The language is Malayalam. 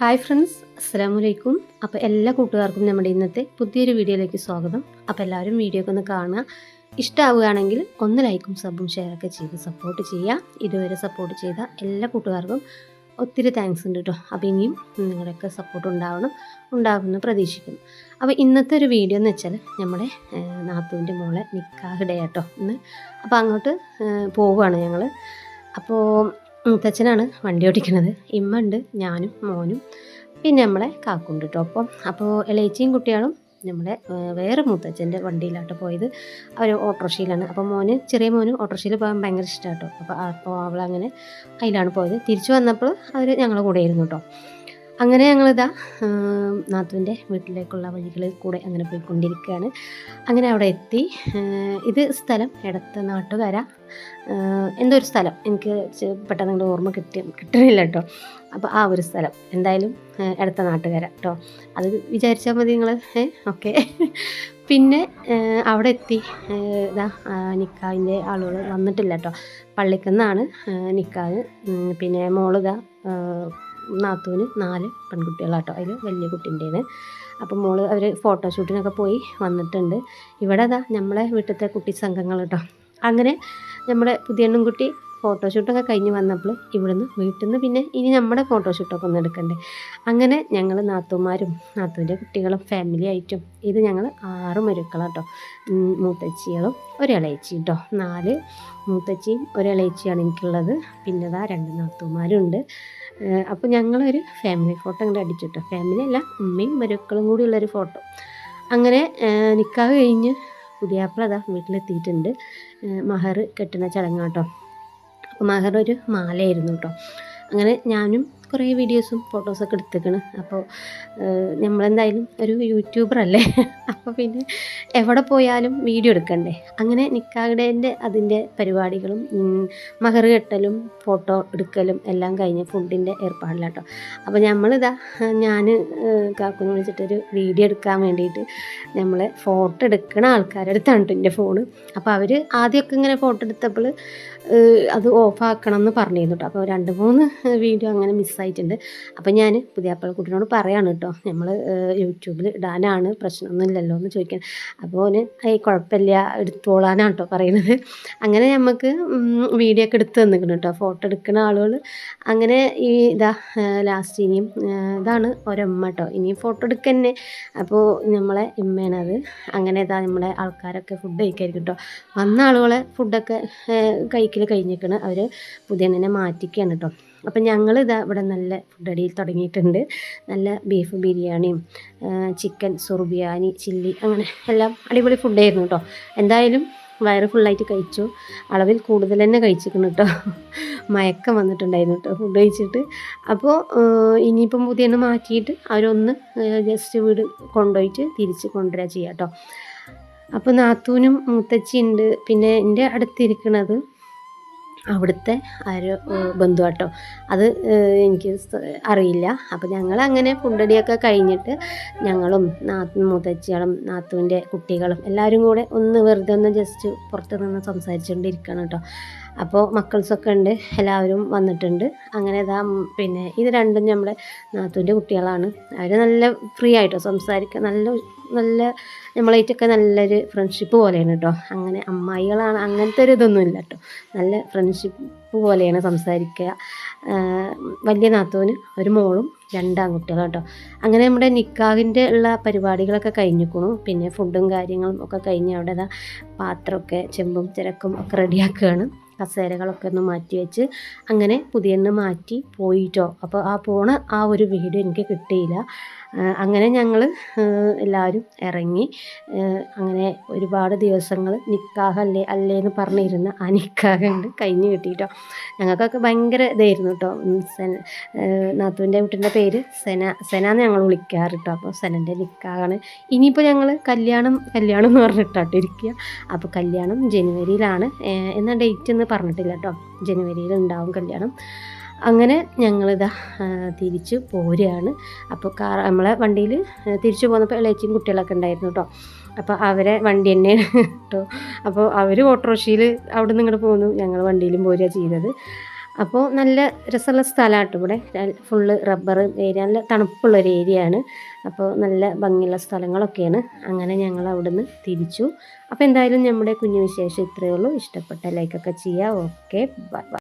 ഹായ് ഫ്രണ്ട്സ്, അസ്സലാമലൈക്കും. അപ്പോൾ എല്ലാ കൂട്ടുകാർക്കും നമ്മുടെ ഇന്നത്തെ പുതിയൊരു വീഡിയോയിലേക്ക് സ്വാഗതം. അപ്പോൾ എല്ലാവരും വീഡിയോ ഒക്കെ ഒന്ന് കാണുക. ഇഷ്ടമാവുകയാണെങ്കിൽ ഒന്ന് ലൈക്കും സബും ഷെയറൊക്കെ ചെയ്ത് സപ്പോർട്ട് ചെയ്യുക. ഇതുവരെ സപ്പോർട്ട് ചെയ്ത എല്ലാ കൂട്ടുകാർക്കും ഒത്തിരി താങ്ക്സ് ഉണ്ട് കേട്ടോ. അപ്പോൾ ഇനിയും നിങ്ങളുടെയൊക്കെ സപ്പോർട്ട് ഉണ്ടാകുമെന്ന് പ്രതീക്ഷിക്കുന്നു. അപ്പോൾ ഇന്നത്തെ ഒരു വീഡിയോ എന്ന് വെച്ചാൽ നമ്മുടെ നാത്തൂൻ്റെ മോളെ നിക്കാഹ് ഡേ കേട്ടോ ഇന്ന്. അപ്പോൾ അങ്ങോട്ട് പോവുകയാണ് ഞങ്ങൾ. അപ്പോൾ മുത്തച്ഛനാണ് വണ്ടി ഓടിക്കുന്നത്, ഇമ്മ ഉണ്ട്, ഞാനും മോനും പിന്നെ നമ്മളെ കാക്കുണ്ട് കേട്ടോ. അപ്പോൾ ഇളയച്ചിയും കുട്ടികളും നമ്മുടെ വേറെ മുത്തച്ഛൻ്റെ വണ്ടിയിലാട്ടോ പോയത്. അവർ ഓട്ടോറിക്ഷയിലാണ്. അപ്പോൾ ചെറിയ മോന് ഓട്ടോറിക്ഷയിൽ പോകാൻ ഭയങ്കര ഇഷ്ടമാണ് കേട്ടോ. അപ്പോൾ അവളങ്ങനെ അതിലാണ് പോയത്. തിരിച്ചു വന്നപ്പോൾ അവർ ഞങ്ങളുടെ കൂടെ ആയിരുന്നു കേട്ടോ. അങ്ങനെ ഞങ്ങളിതാ നാത്തുവിൻ്റെ വീട്ടിലേക്കുള്ള വഴികളിൽ കൂടെ അങ്ങനെ പോയിക്കൊണ്ടിരിക്കുകയാണ്. അങ്ങനെ അവിടെ എത്തി. ഇത് സ്ഥലം എടത്ത നാട്ടുകര എന്തോ ഒരു സ്ഥലം, എനിക്ക് പെട്ടെന്ന് നിങ്ങളുടെ ഓർമ്മ കിട്ടണില്ല കേട്ടോ. അപ്പോൾ ആ ഒരു സ്ഥലം എന്തായാലും എടത്ത നാട്ടുകര കേട്ടോ, അത് വിചാരിച്ചാൽ മതി നിങ്ങൾ. ഓക്കെ. പിന്നെ അവിടെ എത്തി. ഇതാ നിക്കാഹിൻ്റെ ആളുകൾ വന്നിട്ടില്ല കേട്ടോ. പള്ളിക്കുന്നാണ് നിക്കാഹ്. പിന്നെ മോളിതാ നാത്തൂന് 4 പെൺകുട്ടികളാട്ടോ, അതിൽ വലിയ കുട്ടീൻ്റെയാണ്. അപ്പം മോള് അവർ ഫോട്ടോഷൂട്ടിനൊക്കെ പോയി വന്നിട്ടുണ്ട്. ഇവിടെ അതാ നമ്മളെ വീട്ടിലത്തെ കുട്ടി സംഘങ്ങൾ കേട്ടോ. അങ്ങനെ നമ്മുടെ പുതിയണ്ണും കുട്ടി ഫോട്ടോഷൂട്ടൊക്കെ കഴിഞ്ഞ് വന്നപ്പോൾ ഇവിടുന്ന് വീട്ടിൽ നിന്ന് പിന്നെ ഇനി നമ്മുടെ ഫോട്ടോഷൂട്ടൊക്കെ ഒന്ന് എടുക്കണ്ടേ. അങ്ങനെ ഞങ്ങൾ നാത്തൂന്മാരും നാത്തൂൻ്റെ കുട്ടികളും ഫാമിലി ആയിട്ടും ഇത് ഞങ്ങൾ 6 മരുക്കളാട്ടോ. മൂത്തച്ചികളും ഒരിളയച്ചി കേട്ടോ. 4 മൂത്തച്ചിയും ഒരിളയച്ചിയാണ് എനിക്കുള്ളത്. പിന്നെ ഇതാ 2 നാത്തൂന്മാരുണ്ട്. അപ്പോൾ ഞങ്ങളൊരു ഫാമിലി ഫോട്ടോ അങ്ങോട്ട് അടിച്ചിട്ടോ. ഫാമിലി അല്ല, ഉമ്മയും മരുക്കളും കൂടി ഉള്ളൊരു ഫോട്ടോ. അങ്ങനെ നിക്കാഹ് കഴിഞ്ഞ് പുതിയാപ്പിള അതാ വീട്ടിലെത്തിയിട്ടുണ്ട്. മഹർ കെട്ടുന്ന ചടങ്ങാട്ടോ. അപ്പോൾ മഹർ ഒരു മാലയായിരുന്നു കേട്ടോ. അങ്ങനെ ഞാനും കുറേ വീഡിയോസും ഫോട്ടോസൊക്കെ എടുത്തേക്കണ്. അപ്പോൾ നമ്മളെന്തായാലും ഒരു യൂട്യൂബർ അല്ലേ, അപ്പോൾ പിന്നെ എവിടെ പോയാലും വീഡിയോ എടുക്കണ്ടേ. അങ്ങനെ നിക്കാഹിൻ്റെ അതിൻ്റെ പരിപാടികളും മഹർ കെട്ടലും ഫോട്ടോ എടുക്കലും എല്ലാം കഴിഞ്ഞ് ഫുഡിൻ്റെ ഏർപ്പാടിലാട്ടോ. അപ്പോൾ ഞാൻ കാക്കുനെ വിളിച്ചിട്ടൊരു വീഡിയോ എടുക്കാൻ വേണ്ടിയിട്ട് നമ്മൾ ഫോട്ടോ എടുക്കണ ആൾക്കാരുടെ അടുത്താണ് കേട്ടോ എൻ്റെ ഫോണ്. അപ്പോൾ അവർ ആദ്യമൊക്കെ ഇങ്ങനെ ഫോട്ടോ എടുത്തപ്പോൾ അത് ഓഫാക്കണം എന്ന് പറഞ്ഞിരുന്നു കേട്ടോ. അപ്പോൾ 2-3 വീഡിയോ അങ്ങനെ മിസ്സായിട്ടുണ്ട്. അപ്പോൾ ഞാൻ പുതിയാപ്പിള കുട്ടീനോട് പറയാണ് കേട്ടോ, നമ്മൾ യൂട്യൂബിൽ ഇടാനാണ്, പ്രശ്നമൊന്നുമില്ലല്ലോ എന്ന് ചോദിക്കാൻ. അപ്പോൾ അവന് കുഴപ്പമില്ല എടുത്തോളാനാണ് കേട്ടോ പറയുന്നത്. അങ്ങനെ നമുക്ക് വീഡിയോ ഒക്കെ എടുത്ത് തന്നിക്കണം കേട്ടോ ഫോട്ടോ എടുക്കുന്ന ആളുകൾ. അങ്ങനെ ഇതാ ലാസ്റ്റ് ഇനിയും ഇതാണ് ഒരമ്മ കേട്ടോ, ഇനിയും ഫോട്ടോ എടുക്കന്നെ. അപ്പോൾ നമ്മളെ ഇമ്മയാണത്. അങ്ങനെ ഇതാ നമ്മളെ ആൾക്കാരൊക്കെ ഫുഡ് കഴിക്കായിരിക്കും കേട്ടോ. വന്ന ആളുകളെ ഫുഡൊക്കെ കഴിക്കൽ കഴിഞ്ഞിരിക്കണം. അവർ പുതിയണ്ണിനെ മാറ്റിക്കുകയാണ് കേട്ടോ. അപ്പം ഞങ്ങളിതാ ഇവിടെ നല്ല ഫുഡ് അടിയിൽ തുടങ്ങിയിട്ടുണ്ട്. നല്ല ബീഫ് ബിരിയാണിയും ചിക്കൻ സുർബിയാനി ചില്ലി അങ്ങനെ എല്ലാം അടിപൊളി ഫുഡായിരുന്നു കേട്ടോ. എന്തായാലും വയറ് ഫുള്ളായിട്ട് കഴിച്ചു. അളവിൽ കൂടുതൽ തന്നെ കഴിച്ചിരിക്കുന്നു കേട്ടോ. മയക്കം വന്നിട്ടുണ്ടായിരുന്നു കേട്ടോ ഫുഡ് കഴിച്ചിട്ട്. അപ്പോൾ ഇനിയിപ്പം പുതിയണ്ണ് മാറ്റിയിട്ട് അവരൊന്ന് ജസ്റ്റ് വീട് കൊണ്ടുപോയിട്ട് തിരിച്ച് കൊണ്ടുവരിക ചെയ്യാം കേട്ടോ. അപ്പോൾ നാത്തൂനും മുത്തച്ചിയുണ്ട്. പിന്നെ എൻ്റെ അടുത്തിരിക്കണത് അവിടുത്തെ ആരോ ബന്ധു കേട്ടോ, അത് എനിക്ക് അറിയില്ല. അപ്പോൾ ഞങ്ങളങ്ങനെ ഫുഡടിയൊക്കെ കഴിഞ്ഞിട്ട് ഞങ്ങളും മുത്തച്ചികളും നാത്തൂൻ്റെ കുട്ടികളും എല്ലാവരും കൂടെ ഒന്ന് വെറുതെ ഒന്ന് ജസ്റ്റ് പുറത്ത് നിന്ന് സംസാരിച്ചുകൊണ്ടിരിക്കണം കേട്ടോ. അപ്പോൾ മക്കൾസൊക്കെ ഉണ്ട്, എല്ലാവരും വന്നിട്ടുണ്ട്. അങ്ങനെ ഇതാ പിന്നെ ഇത് രണ്ടും നമ്മുടെ നാത്തൂൻ്റെ കുട്ടികളാണ്. അവർ നല്ല ഫ്രീ ആയിട്ടോ സംസാരിക്കുക, നല്ല നമ്മളായിട്ടൊക്കെ നല്ലൊരു ഫ്രണ്ട്ഷിപ്പ് പോലെയാണ് കേട്ടോ. അങ്ങനെ അമ്മായികളാണ് അങ്ങനത്തെ ഒരു ഇതൊന്നും ഇല്ല കേട്ടോ. നല്ല ഫ്രണ്ട്ഷിപ്പ് പോലെയാണ് സംസാരിക്കുക. വലിയ നാത്തൂന് ഒരു മോളും 2 ആൺകുട്ടികളും കേട്ടോ. അങ്ങനെ നമ്മുടെ നിക്കാഹിൻ്റെ ഉള്ള പരിപാടികളൊക്കെ കഴിഞ്ഞിരിക്കണു. പിന്നെ ഫുഡും കാര്യങ്ങളും ഒക്കെ കഴിഞ്ഞ് അവിടെ പാത്രമൊക്കെ ചെമ്പും ചിരക്കും ഒക്കെ റെഡിയാക്കുകയാണ്. കസേരകളൊക്കെ ഒന്ന് മാറ്റി വെച്ച് അങ്ങനെ പുതിയണ്ണ് മാറ്റി പോയിട്ടോ. അപ്പോൾ പോണ ആ ഒരു വീഡിയോ എനിക്ക് കിട്ടിയില്ല. അങ്ങനെ ഞങ്ങൾ എല്ലാവരും ഇറങ്ങി. അങ്ങനെ ഒരുപാട് ദിവസങ്ങൾ നിക്കാഹല്ലേ എന്ന് പറഞ്ഞിരുന്ന ആ നിക്കാഹുണ്ട് കഴിഞ്ഞ് കിട്ടിയിട്ടോ. ഞങ്ങൾക്കൊക്കെ ഭയങ്കര ഇതായിരുന്നു കേട്ടോ. നാത്തൂൻ്റെ വീട്ടിൻ്റെ പേര് സെനാന്ന് ഞങ്ങൾ വിളിക്കാറ് കേട്ടോ. അപ്പോൾ സെനൻ്റെ നിക്കാഹാണ്. ഇനിയിപ്പോൾ ഞങ്ങൾ കല്യാണം എന്ന് പറഞ്ഞിട്ടാട്ടോ ഇരിക്കുക. അപ്പോൾ കല്യാണം ജനുവരിയിലാണ് എന്ന ഡേറ്റ് എന്ന് പറഞ്ഞിട്ടില്ല കേട്ടോ. ജനുവരിയിൽ ഉണ്ടാവും കല്യാണം. അങ്ങനെ ഞങ്ങളിതാ തിരിച്ച് പോരുകയാണ്. അപ്പോൾ നമ്മളെ വണ്ടിയിൽ തിരിച്ചു പോന്നപ്പോൾ ഇളയച്ചിയും കുട്ടികളൊക്കെ ഉണ്ടായിരുന്നു കേട്ടോ. അപ്പോൾ അവരെ വണ്ടി തന്നെയാണ് കേട്ടോ. അപ്പോൾ അവർ ഓട്ടോറിക്ഷയിൽ അവിടെ നിന്ന് ഇങ്ങോട്ട് പോന്നു, ഞങ്ങൾ വണ്ടിയിലും പോരുക ചെയ്തത്. അപ്പോൾ നല്ല രസമുള്ള സ്ഥലമാട്ടോ ഇവിടെ. ഫുള്ള് റബ്ബർ ഏരിയ, നല്ല തണുപ്പുള്ളൊരു ഏരിയ ആണ്. അപ്പോൾ നല്ല ഭംഗിയുള്ള സ്ഥലങ്ങളൊക്കെയാണ്. അങ്ങനെ ഞങ്ങൾ അവിടുന്ന് തിരിച്ചു. അപ്പോൾ എന്തായാലും നമ്മുടെ കുഞ്ഞു വിശേഷം ഇത്രയേ ഉള്ളൂ. ഇഷ്ടപ്പെട്ട ലൈക്കൊക്കെ ചെയ്യുക. Okay, by.